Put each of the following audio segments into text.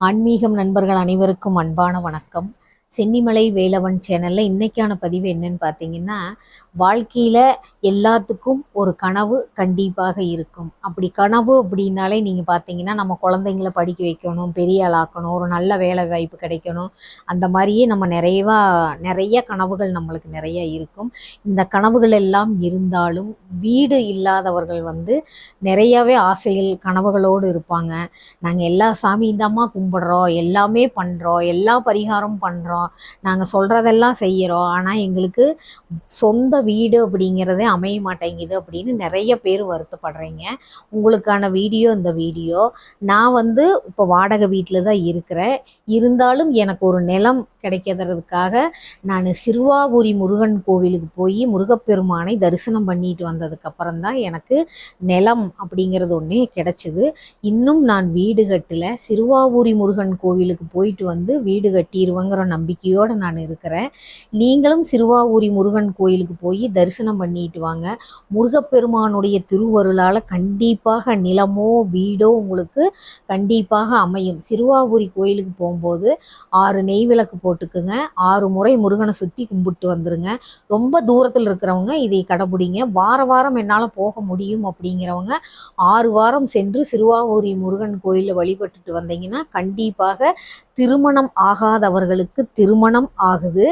ஆன்மீகம் நண்பர்கள் அனைவருக்கும் அன்பான வணக்கம். சென்னிமலை வேலவன் சேனலில் இன்றைக்கான பதிவு என்னன்னு பார்த்தீங்கன்னா, வாழ்க்கையில் எல்லாத்துக்கும் ஒரு கனவு கண்டிப்பாக இருக்கும். அப்படி கனவு அப்படின்னாலே நீங்கள் பார்த்தீங்கன்னா, நம்ம குழந்தைங்கள படிக்க வைக்கணும், பெரிய ஆளாக்கணும், ஒரு நல்ல வேலை வாய்ப்பு கிடைக்கணும். அந்த மாதிரியே நம்ம நிறைய கனவுகள் நம்மளுக்கு நிறைய இருக்கும். இந்த கனவுகள் எல்லாம் இருந்தாலும் வீடு இல்லாதவர்கள் நிறையாவே ஆசைகள் கனவுகளோடு இருப்பாங்க. நாங்கள் எல்லா சாமியும் தாம்மா கும்பிடுறோம், எல்லாமே பண்ணுறோம், எல்லா பரிகாரமும் பண்ணுறோம், நாங்கள் சொல்கிறதெல்லாம் செய்கிறோம், ஆனால் எங்களுக்கு சொந்த வீடு அப்படிங்கிறதே அமைய மாட்டேங்குது அப்படின்னு நிறைய பேர் வருத்தப்படுறீங்க. உங்களுக்கான இந்த வீடியோ. நான் இப்போ வாடகை வீட்டில் தான் இருக்கிறேன். இருந்தாலும் எனக்கு ஒரு நிலம் கிடைக்கிறதுக்காக நான் சிறுவாபுரி முருகன் கோவிலுக்கு போய் முருகப்பெருமானை தரிசனம் பண்ணிட்டு வந்ததுக்கப்புறம் தான் எனக்கு நிலம் அப்படிங்கிறது ஒன்றே கிடச்சிது. இன்னும் நான் வீடு கட்டலை. சிறுவாபுரி முருகன் கோவிலுக்கு போயிட்டு வீடு கட்டிடுவேங்கிற நம்பிக்கையோடு நான் இருக்கிறேன். நீங்களும் சிறுவாபுரி முருகன் கோயிலுக்கு போய் தரிசனம் பண்ணிட்டு வாங்க. முருகப்பெருமானுடைய திருவருளால் கண்டிப்பாக நிலமோ வீடோ உங்களுக்கு கண்டிப்பாக அமையும். சிறுவாபுரி கோயிலுக்கு போகும்போது 6 நெய் விளக்கு போட்டுக்குங்க. 6 முறை முருகனை சுற்றி கும்பிட்டு வந்துருங்க. ரொம்ப தூரத்தில் இருக்கிறவங்க இதை கடைபிடிங்க. வாரம் என்னால் போக முடியும் அப்படிங்கிறவங்க 6 வாரம் சென்று சிறுவாபுரி முருகன் கோயிலில் வழிபட்டுட்டு வந்தீங்கன்னா கண்டிப்பாக திருமணம் ஆகாதவர்களுக்கு திருமணம் ஆகுது.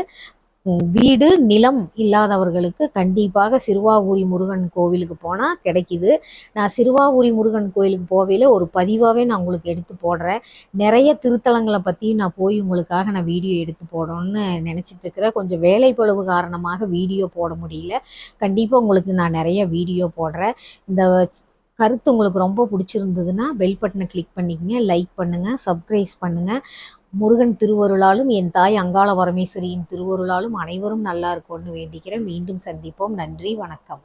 வீடு நிலம் இல்லாதவர்களுக்கு கண்டிப்பாக சிறுவாபுரி முருகன் கோவிலுக்கு போனால் கிடைக்கிது. நான் சிறுவாபுரி முருகன் கோவிலுக்கு போவையில் ஒரு பதிவாகவே நான் உங்களுக்கு எடுத்து போடுறேன். நிறைய திருத்தலங்களை பற்றி நான் போய் உங்களுக்காக நான் வீடியோ எடுத்து போடணும்னு நினச்சிட்ருக்கிறேன். கொஞ்சம் வேலைப்பளுவு காரணமாக வீடியோ போட முடியல. கண்டிப்பாக உங்களுக்கு நான் நிறைய வீடியோ போடுறேன். இந்த கருத்து உங்களுக்கு ரொம்ப பிடிச்சிருந்ததுன்னா பெல் பட்டனை கிளிக் பண்ணிக்கங்க, லைக் பண்ணுங்கள், சப்ஸ்கிரைப் பண்ணுங்கள். முருகன் திருவருளாலும் என் தாய் அங்காள பரமேஸ்வரியின் திருவருளாலும் அனைவரும் நல்லா இருக்கும்னு வேண்டிக்கிறேன். மீண்டும் சந்திப்போம். நன்றி, வணக்கம்.